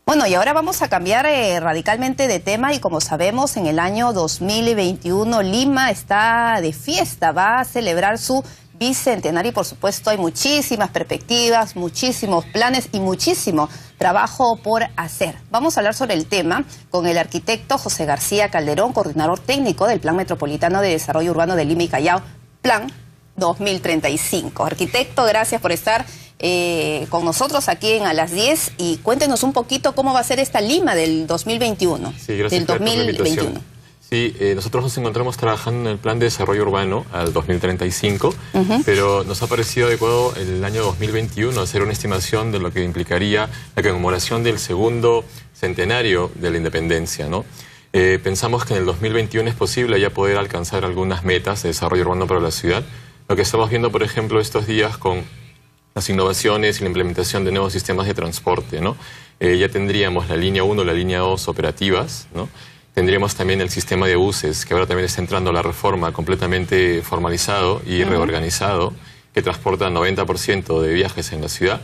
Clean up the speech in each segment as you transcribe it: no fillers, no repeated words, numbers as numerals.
Bueno, y ahora vamos a cambiar radicalmente de tema y como sabemos, en el año 2021 Lima está de fiesta, va a celebrar su bicentenario y por supuesto hay muchísimas perspectivas, muchísimos planes y muchísimo trabajo por hacer. Vamos a hablar sobre el tema con el arquitecto José García Calderón, coordinador técnico del Plan Metropolitano de Desarrollo Urbano de Lima y Callao, Plan 2035. Arquitecto, gracias por estar con nosotros aquí en A las 10 y cuéntenos un poquito cómo va a ser esta Lima del 2021. Sí, gracias por la invitación. Sí, nosotros nos encontramos trabajando en el Plan de Desarrollo Urbano al 2035, pero nos ha parecido adecuado el año 2021 hacer una estimación de lo que implicaría la conmemoración del segundo centenario de la independencia, ¿no? Pensamos que en el 2021 es posible ya poder alcanzar algunas metas de desarrollo urbano para la ciudad. Lo que estamos viendo, por ejemplo, estos días con las innovaciones y la implementación de nuevos sistemas de transporte, ¿no? Ya tendríamos la línea 1, la línea 2 operativas, ¿no? Tendríamos también el sistema de buses, que ahora también está entrando a la reforma, completamente formalizado y reorganizado, que transporta 90% de viajes en la ciudad.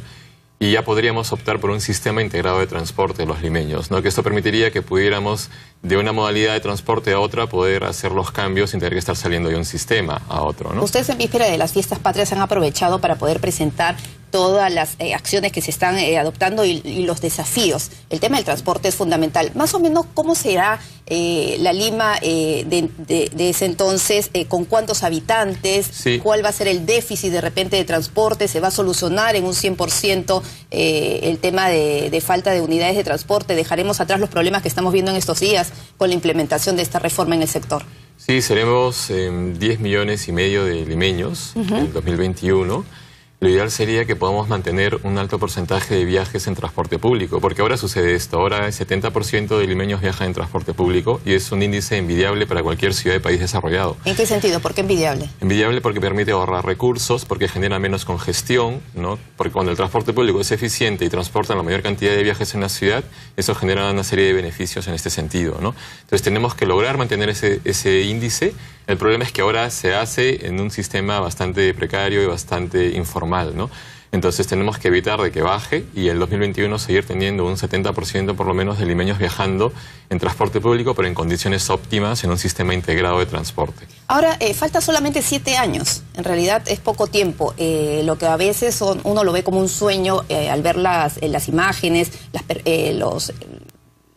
Y ya podríamos optar por un sistema integrado de transporte de los limeños, ¿no? Que esto permitiría que pudiéramos, de una modalidad de transporte a otra, poder hacer los cambios sin tener que estar saliendo de un sistema a otro, ¿no? Ustedes en víspera de las fiestas patrias han aprovechado para poder presentar todas las acciones que se están adoptando y los desafíos. El tema del transporte es fundamental. Más o menos, ¿cómo será la Lima de ese entonces? ¿Con cuántos habitantes? Sí. ¿Cuál va a ser el déficit de repente de transporte? ¿Se va a solucionar en un 100% el tema de falta de unidades de transporte? ¿Dejaremos atrás los problemas que estamos viendo en estos días con la implementación de esta reforma en el sector? Sí, seremos 10 millones y medio de limeños en el 2021. Lo ideal sería que podamos mantener un alto porcentaje de viajes en transporte público, porque ahora sucede esto. Ahora el 70% de limeños viajan en transporte público y es un índice envidiable para cualquier ciudad de país desarrollado. ¿En qué sentido? ¿Por qué envidiable? Envidiable porque permite ahorrar recursos, porque genera menos congestión, ¿no? Porque cuando el transporte público es eficiente y transporta la mayor cantidad de viajes en la ciudad, eso genera una serie de beneficios en este sentido, ¿no? Entonces tenemos que lograr mantener ese índice. El problema es que ahora se hace en un sistema bastante precario y bastante informal, ¿no? Entonces tenemos que evitar de que baje y en 2021 seguir teniendo un 70% por lo menos de limeños viajando en transporte público, pero en condiciones óptimas en un sistema integrado de transporte. Ahora, falta solamente 7 años. En realidad es poco tiempo. Lo que a veces uno lo ve como un sueño al ver las imágenes,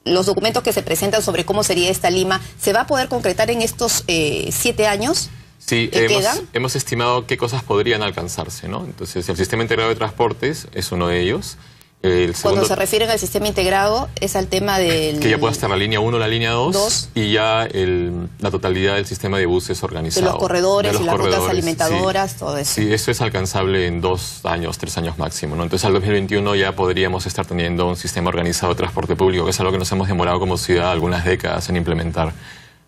los documentos que se presentan sobre cómo sería esta Lima. ¿Se va a poder concretar en estos 7 años? Sí, hemos estimado qué cosas podrían alcanzarse, ¿no? Entonces, el sistema integrado de transportes es uno de ellos. Cuando se refieren al sistema integrado, es al tema del... Que ya pueda estar la línea 1, la línea 2 y ya la totalidad del sistema de buses organizado. De los corredores y las rutas alimentadoras, sí, todo eso. Sí, eso es alcanzable en 2 años, 3 años máximo, ¿no? Entonces, al 2021 ya podríamos estar teniendo un sistema organizado de transporte público, que es algo que nos hemos demorado como ciudad algunas décadas en implementar.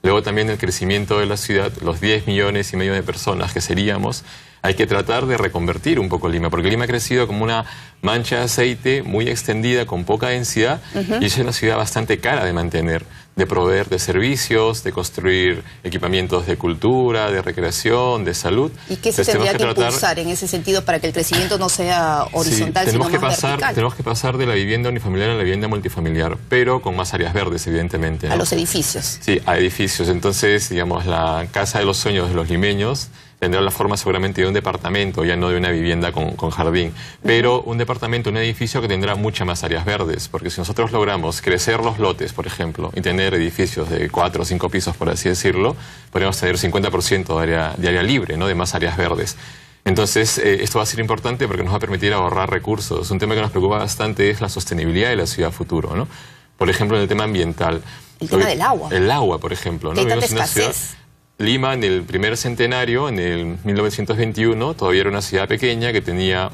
Luego también el crecimiento de la ciudad, los 10 millones y medio de personas que seríamos, hay que tratar de reconvertir un poco Lima, porque Lima ha crecido como una mancha de aceite muy extendida, con poca densidad, y es una ciudad bastante cara de mantener, de proveer de servicios, de construir equipamientos de cultura, de recreación, de salud. ¿Y qué se tendría que impulsar en ese sentido para que el crecimiento no sea horizontal, sí, sino más vertical? Tenemos que pasar de la vivienda unifamiliar a la vivienda multifamiliar, pero con más áreas verdes, evidentemente, ¿no? A los edificios. Sí, a edificios. Entonces, digamos, la casa de los sueños de los limeños tendrá la forma seguramente de un departamento, ya no de una vivienda con jardín, pero un departamento, un edificio que tendrá muchas más áreas verdes, porque si nosotros logramos crecer los lotes, por ejemplo, y tener edificios de 4 o 5 pisos, por así decirlo, podríamos tener 50% de área libre, ¿no? De más áreas verdes. Entonces, esto va a ser importante porque nos va a permitir ahorrar recursos. Un tema que nos preocupa bastante es la sostenibilidad de la ciudad futuro, ¿no? Por ejemplo, en el tema ambiental. El tema del agua. El agua, por ejemplo, ¿no? ¿Qué tanta escasez? Lima, en el primer centenario, en el 1921, todavía era una ciudad pequeña que tenía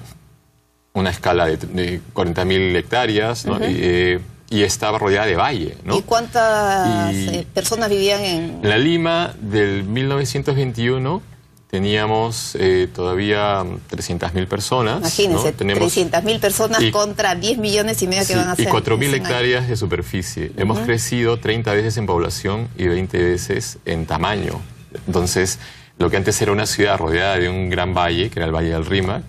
una escala de 40.000 hectáreas, ¿no? Y estaba rodeada de valle, ¿no? ¿Y cuántas personas vivían en...? En la Lima del 1921 teníamos todavía 300.000 personas. Imagínense, ¿no? 300.000 personas contra 10 millones y medio que van a ser. Y 4.000 hectáreas de superficie. Hemos crecido 30 veces en población y 20 veces en tamaño. Entonces, lo que antes era una ciudad rodeada de un gran valle, que era el Valle del Rímac,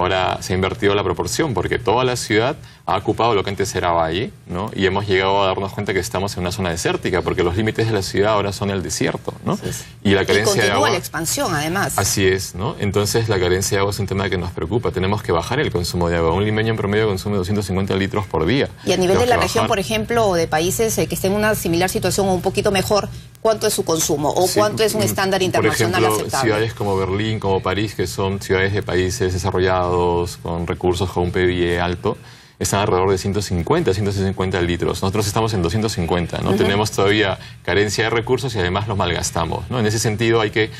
ahora se ha invertido la proporción, porque toda la ciudad ha ocupado lo que antes era valle, ¿no? Y hemos llegado a darnos cuenta que estamos en una zona desértica, porque los límites de la ciudad ahora son el desierto, ¿no? Sí. Y la carencia de agua... la expansión, además. Así es, ¿no? Entonces la carencia de agua es un tema que nos preocupa. Tenemos que bajar el consumo de agua. Un limeño en promedio consume 250 litros por día. Y a nivel de la región, por ejemplo, o de países que estén en una similar situación o un poquito mejor, ¿cuánto es su consumo? ¿O cuánto es un estándar internacional aceptable? Por ejemplo, aceptable? Ciudades como Berlín, como París, que son ciudades de países desarrollados, con recursos, con un PIB alto, están alrededor de 150 litros. Nosotros estamos en 250, ¿no? Tenemos todavía carencia de recursos y además los malgastamos, ¿no? En ese sentido hay que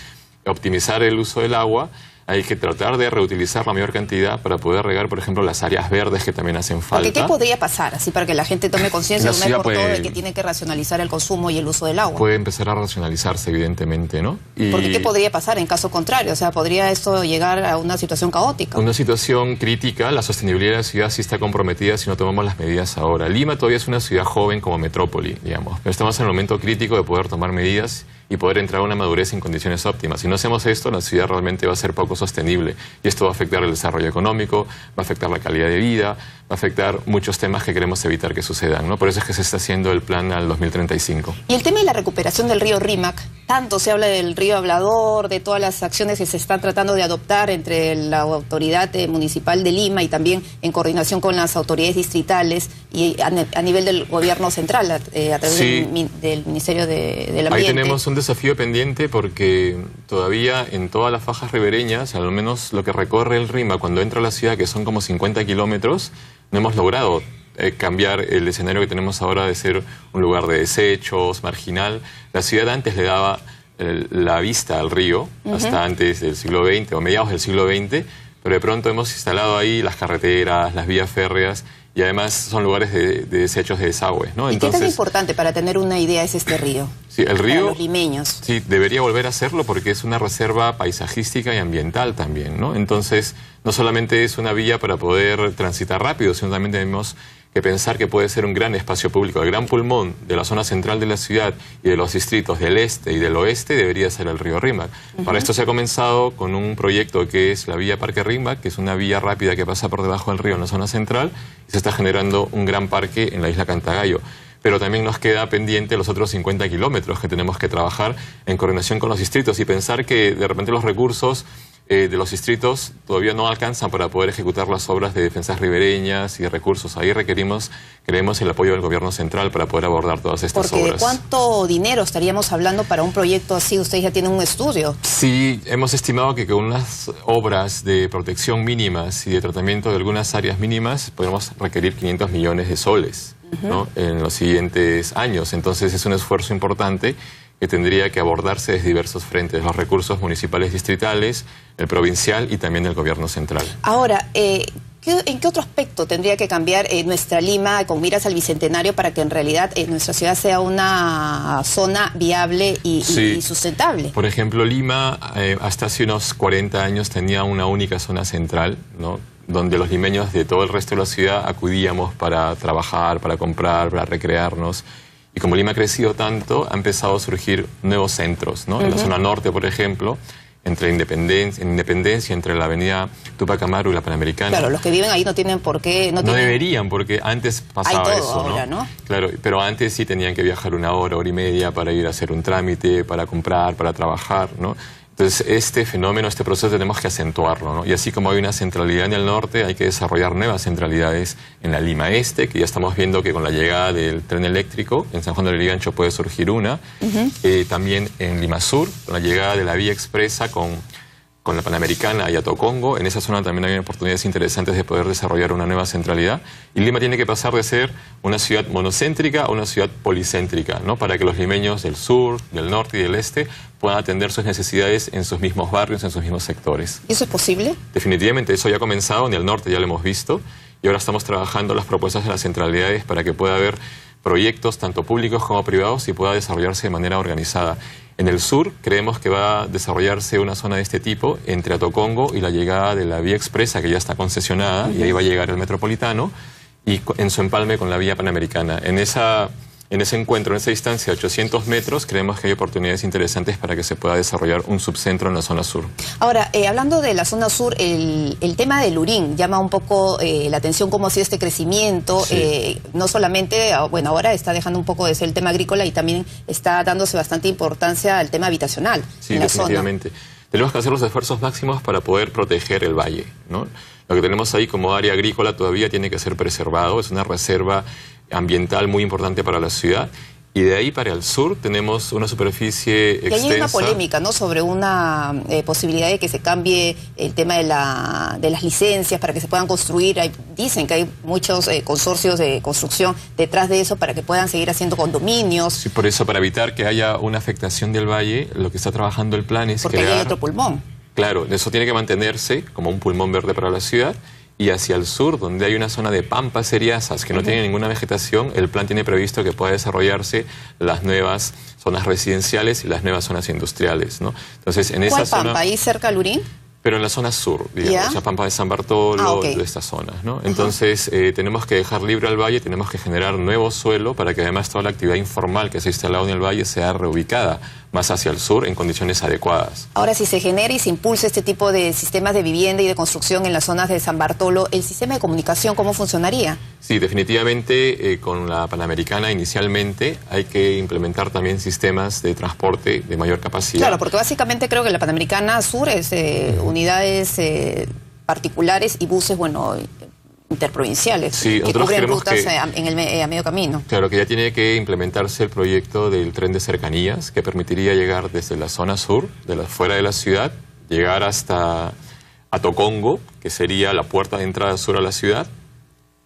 optimizar el uso del agua, hay que tratar de reutilizar la mayor cantidad para poder regar, por ejemplo, las áreas verdes que también hacen falta. Porque ¿qué podría pasar? Así para que la gente tome conciencia de una vez por todas de que tiene que racionalizar el consumo y el uso del agua. Puede empezar a racionalizarse, evidentemente, ¿no? Porque ¿qué podría pasar en caso contrario? O sea, ¿podría esto llegar a una situación caótica? Una situación crítica. La sostenibilidad de la ciudad sí está comprometida si no tomamos las medidas ahora. Lima todavía es una ciudad joven como metrópoli, digamos. Pero estamos en el momento crítico de poder tomar medidas y poder entrar a una madurez en condiciones óptimas. Si no hacemos esto, la ciudad realmente va a ser poco sostenible. Y esto va a afectar el desarrollo económico, va a afectar la calidad de vida, va a afectar muchos temas que queremos evitar que sucedan, ¿no? Por eso es que se está haciendo el plan al 2035. Y el tema de la recuperación del río Rímac, tanto se habla del río Hablador, de todas las acciones que se están tratando de adoptar entre la autoridad municipal de Lima y también en coordinación con las autoridades distritales y a nivel del gobierno central, a través del Ministerio del Ambiente. Ahí tenemos un desafío pendiente porque todavía en todas las fajas ribereñas, al menos lo que recorre el Rímac cuando entra a la ciudad, que son como 50 kilómetros, no hemos logrado cambiar el escenario que tenemos ahora de ser un lugar de desechos, marginal. La ciudad antes le daba la vista al río, hasta antes del siglo XX o mediados del siglo XX, pero de pronto hemos instalado ahí las carreteras, las vías férreas, y además son lugares de desechos de desagüe, ¿no? ¿Y qué tan importante, para tener una idea, es este río? Sí, el río, para los limeños. Sí, debería volver a hacerlo porque es una reserva paisajística y ambiental también, ¿no? Entonces, no solamente es una vía para poder transitar rápido, sino también tenemos que pensar que puede ser un gran espacio público. El gran pulmón de la zona central de la ciudad y de los distritos del este y del oeste debería ser el río Rímac. Para esto se ha comenzado con un proyecto que es la vía Parque Rímac, que es una vía rápida que pasa por debajo del río en la zona central, y se está generando un gran parque en la isla Cantagallo. Pero también nos queda pendiente los otros 50 kilómetros que tenemos que trabajar en coordinación con los distritos y pensar que de repente los recursos de los distritos todavía no alcanzan para poder ejecutar las obras de defensas ribereñas y de recursos. Ahí creemos el apoyo del gobierno central para poder abordar todas estas obras. ¿De cuánto dinero estaríamos hablando para un proyecto así? Ustedes ya tienen un estudio. Sí, hemos estimado que con unas obras de protección mínimas y de tratamiento de algunas áreas mínimas podemos requerir 500 millones de soles, ¿no? En los siguientes años. Entonces es un esfuerzo importante que tendría que abordarse desde diversos frentes, los recursos municipales distritales, el provincial y también el gobierno central. Ahora, ¿en qué otro aspecto tendría que cambiar nuestra Lima con miras al Bicentenario para que en realidad nuestra ciudad sea una zona viable y sustentable? Por ejemplo, Lima hasta hace unos 40 años tenía una única zona central, ¿no?, donde los limeños de todo el resto de la ciudad acudíamos para trabajar, para comprar, para recrearnos. Y como Lima ha crecido tanto, ha empezado a surgir nuevos centros, ¿no? En la zona norte, por ejemplo, entre Independencia, entre la avenida Tupac Amaru y la Panamericana. Claro, los que viven ahí no tienen por qué... No deberían, porque antes pasaba todo eso, ahora, ¿no? Claro, pero antes sí tenían que viajar una hora y media para ir a hacer un trámite, para comprar, para trabajar, ¿no? Entonces, este fenómeno, este proceso tenemos que acentuarlo, ¿no? Y así como hay una centralidad en el norte, hay que desarrollar nuevas centralidades en la Lima Este, que ya estamos viendo que con la llegada del tren eléctrico, en San Juan del Lurigancho puede surgir una. También en Lima Sur, con la llegada de la vía expresa con la Panamericana y Atocongo. En esa zona también hay oportunidades interesantes de poder desarrollar una nueva centralidad. Y Lima tiene que pasar de ser una ciudad monocéntrica a una ciudad policéntrica, ¿no?, para que los limeños del sur, del norte y del este puedan atender sus necesidades en sus mismos barrios, en sus mismos sectores. ¿Y eso es posible? Definitivamente, eso ya ha comenzado, en el norte ya lo hemos visto, y ahora estamos trabajando las propuestas de las centralidades para que pueda haber proyectos tanto públicos como privados y pueda desarrollarse de manera organizada. En el sur creemos que va a desarrollarse una zona de este tipo entre Atocongo y la llegada de la vía expresa, que ya está concesionada, y ahí va a llegar el metropolitano, y en su empalme con la vía Panamericana. En esa En ese encuentro, en esa distancia de 800 metros, creemos que hay oportunidades interesantes para que se pueda desarrollar un subcentro en la zona sur. Ahora, hablando de la zona sur, el tema del Lurín llama un poco la atención, cómo ha sido este crecimiento. Sí. No solamente, bueno, ahora está dejando un poco de ser el tema agrícola y también está dándose bastante importancia al tema habitacional. Sí, definitivamente. Tenemos que hacer los esfuerzos máximos para poder proteger el valle, ¿no? Lo que tenemos ahí como área agrícola todavía tiene que ser preservado, es una reserva ambiental muy importante para la ciudad. Y de ahí para el sur tenemos una superficie extensa. Y hay una polémica, ¿no?, sobre una posibilidad de que se cambie el tema de las licencias para que se puedan construir. Dicen que hay muchos consorcios de construcción detrás de eso para que puedan seguir haciendo condominios. Sí, por eso, para evitar que haya una afectación del valle, lo que está trabajando el plan es porque crear... ahí hay otro pulmón. Claro, eso tiene que mantenerse como un pulmón verde para la ciudad. Y hacia el sur, donde hay una zona de pampas seriazas que no tiene ninguna vegetación, el plan tiene previsto que pueda desarrollarse las nuevas zonas residenciales y las nuevas zonas industriales, ¿no? Entonces, en esa zona... ¿Pampa? ¿Ahí cerca al Lurín? Pero en la zona sur, digamos, o sea, Pampa de San Bartolo, de estas zonas, ¿no? Entonces, tenemos que dejar libre al valle, tenemos que generar nuevo suelo para que además toda la actividad informal que se ha instalado en el valle sea reubicada más hacia el sur en condiciones adecuadas. Ahora, si se genera y se impulsa este tipo de sistemas de vivienda y de construcción en las zonas de San Bartolo, ¿el sistema de comunicación cómo funcionaría? Sí, definitivamente con la Panamericana inicialmente hay que implementar también sistemas de transporte de mayor capacidad. Claro, porque básicamente creo que la Panamericana Sur es unidades particulares y buses, bueno, interprovinciales, sí, que cubren rutas a medio camino. Claro, que ya tiene que implementarse el proyecto del tren de cercanías, que permitiría llegar desde la zona sur, fuera de la ciudad, llegar hasta Tocongo, que sería la puerta de entrada sur a la ciudad,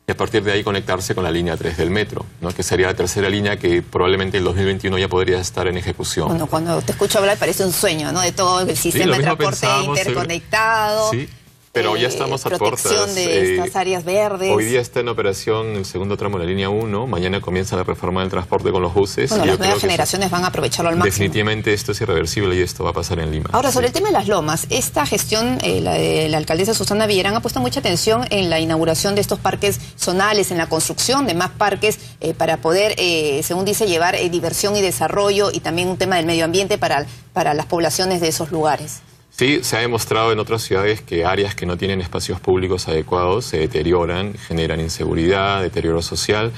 y a partir de ahí conectarse con la línea 3 del metro, ¿no?, que sería la tercera línea que probablemente en 2021 ya podría estar en ejecución. Bueno, cuando te escucho hablar parece un sueño, ¿no?, de todo el sistema de transporte interconectado. Sí. Pero ya estamos a puertas. Protección de estas áreas verdes. Hoy día está en operación el segundo tramo de la línea 1. Mañana comienza la reforma del transporte con los buses. Bueno, las nuevas generaciones van a aprovecharlo al máximo. Definitivamente esto es irreversible y esto va a pasar en Lima. Ahora, sobre el tema de las lomas, esta gestión, la de la alcaldesa Susana Villarán ha puesto mucha atención en la inauguración de estos parques zonales, en la construcción de más parques para poder, según dice, llevar diversión y desarrollo y también un tema del medio ambiente para las poblaciones de esos lugares. Sí, se ha demostrado en otras ciudades que áreas que no tienen espacios públicos adecuados se deterioran, generan inseguridad, deterioro social.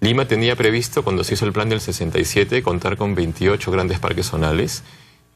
Lima tenía previsto, cuando se hizo el plan del 67, contar con 28 grandes parques zonales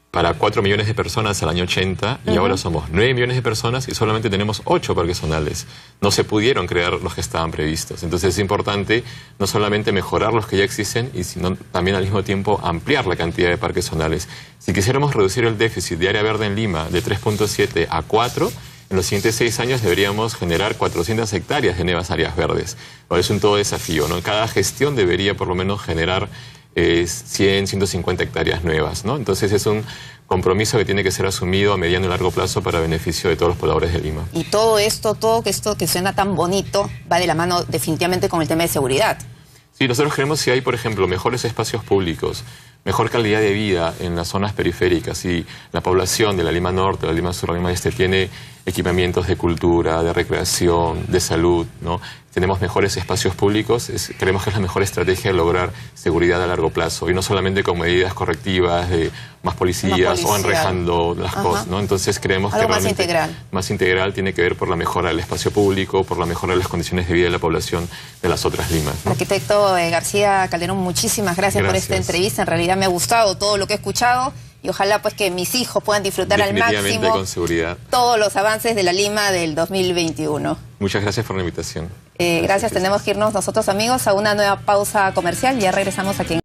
para 4 millones de personas al año 80, y ahora somos 9 millones de personas y solamente tenemos 8 parques zonales. No se pudieron crear los que estaban previstos. Entonces es importante no solamente mejorar los que ya existen, sino también al mismo tiempo ampliar la cantidad de parques zonales. Si quisiéramos reducir el déficit de área verde en Lima de 3.7 a 4, en los siguientes 6 años deberíamos generar 400 hectáreas de nuevas áreas verdes. Ahora es un todo desafío, ¿no? Cada gestión debería por lo menos generar 100, 150 hectáreas nuevas, ¿no? Entonces es un compromiso que tiene que ser asumido a mediano y largo plazo para beneficio de todos los pobladores de Lima. Y todo esto que suena tan bonito va de la mano definitivamente con el tema de seguridad. Sí, nosotros creemos que si hay, por ejemplo, mejores espacios públicos, mejor calidad de vida en las zonas periféricas, y la población de la Lima Norte, la Lima Sur, la Lima Este tiene equipamientos de cultura, de recreación, de salud, ¿no? Tenemos mejores espacios públicos, creemos que es la mejor estrategia de lograr seguridad a largo plazo, y no solamente con medidas correctivas de más policías o enrejando las cosas, ¿no? Entonces creemos que realmente más integral tiene que ver por la mejora del espacio público, por la mejora de las condiciones de vida de la población de las otras Limas, ¿no? Arquitecto García Calderón, muchísimas gracias por esta entrevista. En realidad me ha gustado todo lo que he escuchado. Y ojalá pues que mis hijos puedan disfrutar al máximo con seguridad todos los avances de la Lima del 2021. Muchas gracias por la invitación. Gracias, tenemos que irnos nosotros, amigos, a una nueva pausa comercial. Ya regresamos aquí en